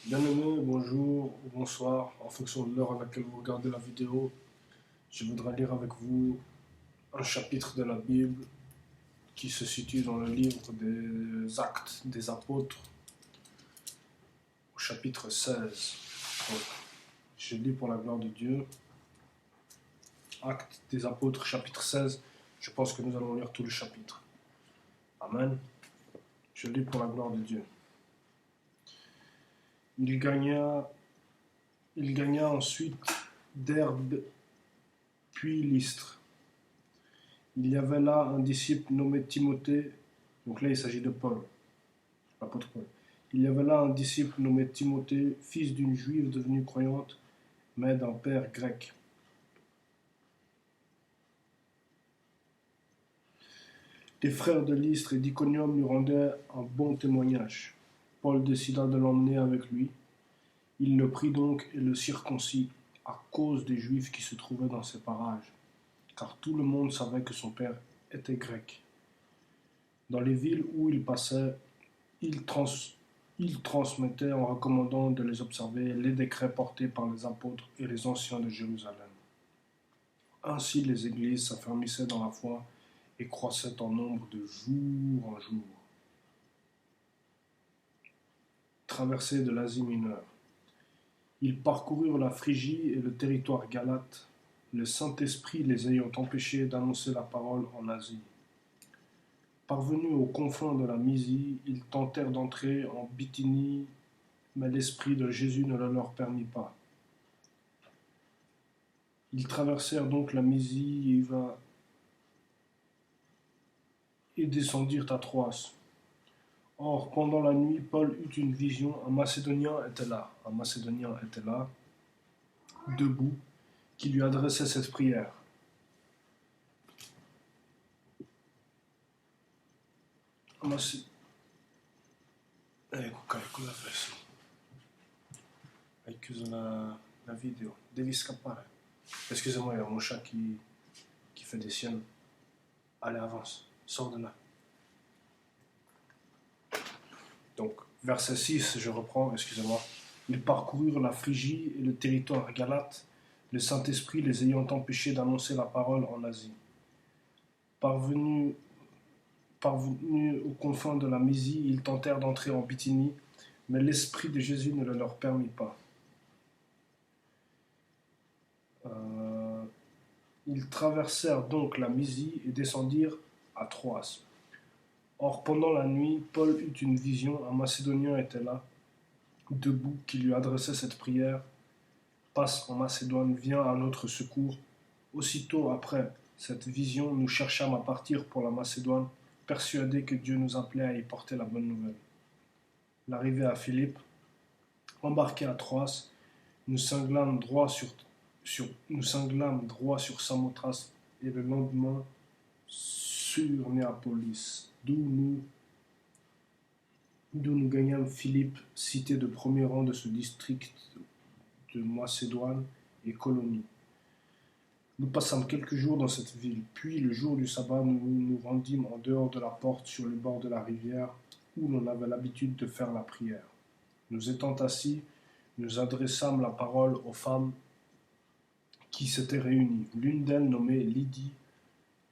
Bien-aimé, bonjour ou bonsoir, en fonction de l'heure à laquelle vous regardez la vidéo. Je voudrais lire avec vous un chapitre de la Bible qui se situe dans le livre des Actes des Apôtres, au chapitre 16. Donc, je lis pour la gloire de Dieu. Actes des Apôtres, chapitre 16. Je pense que nous allons lire tout le chapitre. Amen. Je lis pour la gloire de Dieu. Il gagna, il gagna ensuite Derbe, puis Lystre. Il y avait là un disciple nommé Timothée, donc là il s'agit de Paul, l'apôtre Paul. Il y avait là un disciple nommé Timothée, fils d'une juive devenue croyante, mais d'un père grec. Les frères de Lystre et d'Iconium lui rendaient un bon témoignage. Paul décida de l'emmener avec lui. Il le prit donc et le circoncis à cause des Juifs qui se trouvaient dans ces parages, car tout le monde savait que son père était grec. Dans les villes où il passait, il, il transmettait en recommandant de les observer les décrets portés par les apôtres et les anciens de Jérusalem. Ainsi les églises s'affermissaient dans la foi et croissaient en nombre de jour en jour. Traversée de l'Asie mineure. Ils parcoururent la Phrygie et le territoire galate, le Saint-Esprit les ayant empêchés d'annoncer la parole en Asie. Parvenus aux confins de la Mysie, ils tentèrent d'entrer en Bithynie, mais l'Esprit de Jésus ne le leur permit pas. Ils traversèrent donc la Mysie et descendirent à Troas. Or, pendant la nuit, Paul eut une vision. Un Macédonien était là, debout, qui lui adressait cette prière. Ecco cosa adesso. Hai chiuso la video. Devi scappare. Excusez-moi, il y a mon chat qui fait des siennes. Allez, avance. Sors de là. Donc, verset 6, je reprends, excusez-moi. Ils parcoururent la Phrygie et le territoire galate, le Saint-Esprit les ayant empêchés d'annoncer la parole en Asie. Parvenus aux confins de la Mysie, ils tentèrent d'entrer en Bithynie, mais l'Esprit de Jésus ne le leur permit pas. Ils traversèrent donc la Mysie et descendirent à Troas. Or, pendant la nuit, Paul eut une vision. Un Macédonien était là, debout, qui lui adressait cette prière. Passe en Macédoine, viens à notre secours. Aussitôt après cette vision, nous cherchâmes à partir pour la Macédoine, persuadés que Dieu nous appelait à y porter la bonne nouvelle. L'arrivée à Philippe, embarqués à Troas, nous cinglâmes droit sur Samothrace et le lendemain sur Néapolis, d'où nous gagnâmes Philippe, cité de premier rang de ce district de Macédoine et colonie. Nous passâmes quelques jours dans cette ville, puis le jour du sabbat, nous nous rendîmes en dehors de la porte sur le bord de la rivière où l'on avait l'habitude de faire la prière. Nous étant assis, nous adressâmes la parole aux femmes qui s'étaient réunies. L'une d'elles, nommée Lydie,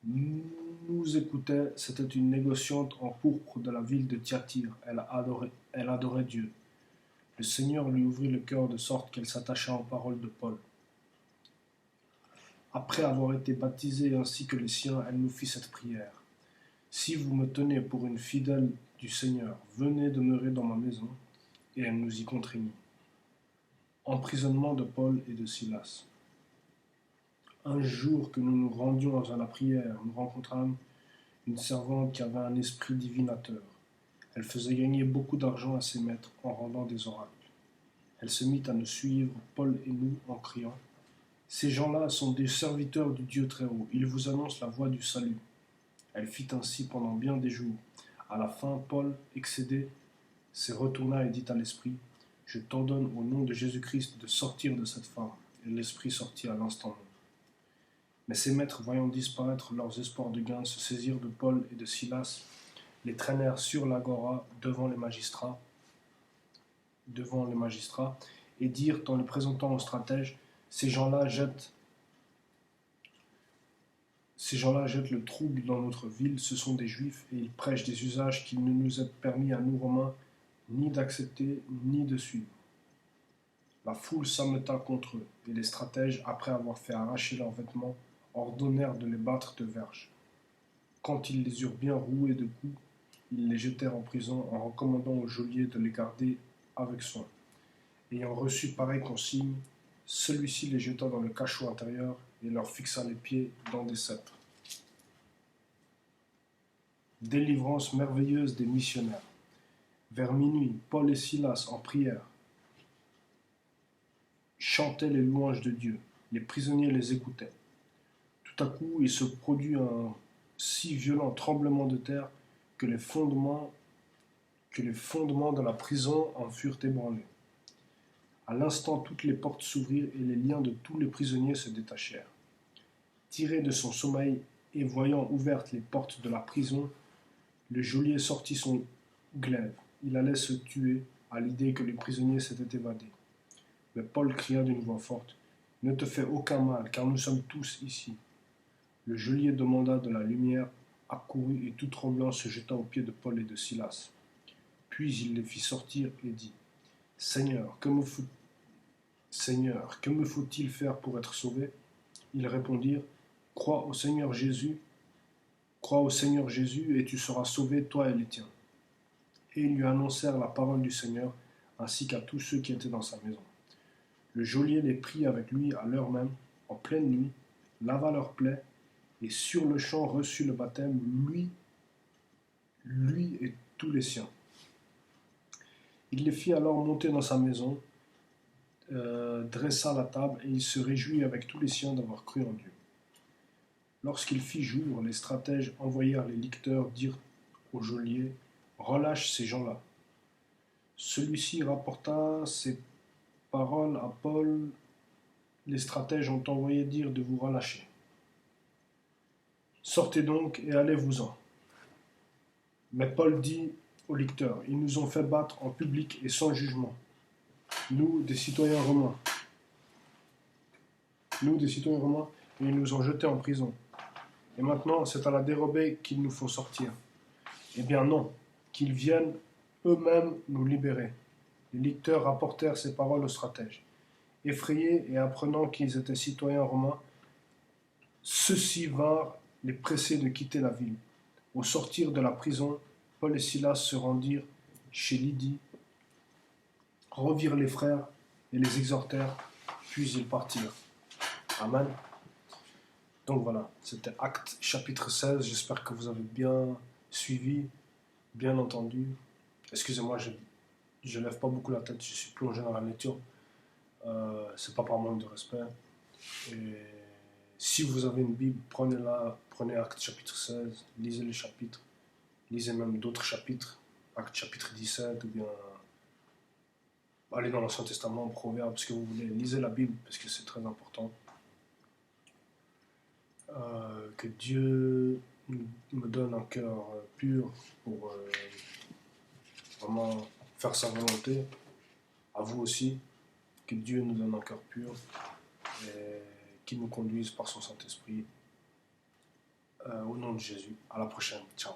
nous écoutait. C'était une négociante en pourpre de la ville de Thyatire. Elle adorait Dieu. Le Seigneur lui ouvrit le cœur de sorte qu'elle s'attacha aux paroles de Paul. Après avoir été baptisée ainsi que les siens, elle nous fit cette prière. Si vous me tenez pour une fidèle du Seigneur, venez demeurer dans ma maison. Et elle nous y contraignit. Emprisonnement de Paul et de Silas. Un jour que nous nous rendions à la prière, nous rencontrâmes une servante qui avait un esprit divinateur. Elle faisait gagner beaucoup d'argent à ses maîtres en rendant des oracles. Elle se mit à nous suivre, Paul et nous, en criant « Ces gens-là sont des serviteurs du Dieu très haut, ils vous annoncent la voie du salut. » Elle fit ainsi pendant bien des jours. À la fin, Paul, excédé, se retourna et dit à l'esprit « Je t'ordonne au nom de Jésus-Christ de sortir de cette femme. » Et l'esprit sortit à l'instant même. Mais ses maîtres, voyant disparaître leurs espoirs de gain, se saisirent de Paul et de Silas, les traînèrent sur l'agora devant les magistrats, devant les magistrats et dirent en le présentant aux stratèges, ces gens-là jettent le trouble dans notre ville, ce sont des juifs et ils prêchent des usages qu'il ne nous est permis à nous Romains ni d'accepter ni de suivre. La foule s'ameutta contre eux, et les stratèges, après avoir fait arracher leurs vêtements, ordonnèrent de les battre de verges. Quand ils les eurent bien roués de coups, ils les jetèrent en prison en recommandant au geôlier de les garder avec soin. Ayant reçu pareille consigne, celui-ci les jeta dans le cachot intérieur et leur fixa les pieds dans des sceptres. Délivrance merveilleuse des missionnaires. Vers minuit, Paul et Silas, en prière, chantaient les louanges de Dieu. Les prisonniers les écoutaient. Tout à coup, il se produit un si violent tremblement de terre que les fondements de la prison en furent ébranlés. À l'instant, toutes les portes s'ouvrirent et les liens de tous les prisonniers se détachèrent. Tiré de son sommeil et voyant ouvertes les portes de la prison, le geôlier sortit son glaive. Il allait se tuer à l'idée que les prisonniers s'étaient évadés. Mais Paul cria d'une voix forte, « Ne te fais aucun mal, car nous sommes tous ici. » Le geôlier demanda de la lumière, accourut et tout tremblant se jeta aux pieds de Paul et de Silas. Puis il les fit sortir et dit, « Seigneur, que me faut-il faire pour être sauvé ?» Ils répondirent, « Crois au Seigneur Jésus et tu seras sauvé, toi et les tiens. » Et ils lui annoncèrent la parole du Seigneur, ainsi qu'à tous ceux qui étaient dans sa maison. Le geôlier les prit avec lui à l'heure même, en pleine nuit, lava leurs plaies, et sur le champ reçut le baptême, lui et tous les siens. Il les fit alors monter dans sa maison, dressa la table, et il se réjouit avec tous les siens d'avoir cru en Dieu. Lorsqu'il fit jour, les stratèges envoyèrent les licteurs dire au geôlier, « Relâche ces gens-là. » Celui-ci rapporta ces paroles à Paul, « Les stratèges ont envoyé dire de vous relâcher. Sortez donc et allez-vous-en. » Mais Paul dit aux licteurs, « Ils nous ont fait battre en public et sans jugement. Nous, des citoyens romains, et ils nous ont jetés en prison. Et maintenant, c'est à la dérobée qu'il nous faut sortir. Eh bien non, qu'ils viennent eux-mêmes nous libérer. » Les licteurs rapportèrent ces paroles aux stratèges. Effrayés et apprenant qu'ils étaient citoyens romains, ceux-ci vinrent les presser de quitter la ville. Au sortir de la prison, Paul et Silas se rendirent chez Lydie, revirent les frères et les exhortèrent, puis ils partirent. Amen. Donc voilà, c'était Actes chapitre 16. J'espère que vous avez bien suivi, bien entendu. Excusez-moi, je lève pas beaucoup la tête, je suis plongé dans la lecture. C'est pas par manque de respect. Et si vous avez une Bible, prenez-la, prenez Actes chapitre 16, lisez les chapitres, lisez même d'autres chapitres, Actes chapitre 17, ou bien allez dans l'Ancien Testament, Proverbes, ce que vous voulez, lisez la Bible parce que c'est très important. Que Dieu me donne un cœur pur pour vraiment faire sa volonté, à vous aussi, que Dieu nous donne un cœur pur et qu'il nous conduise par son Saint-Esprit. Au nom de Jésus, à la prochaine, ciao.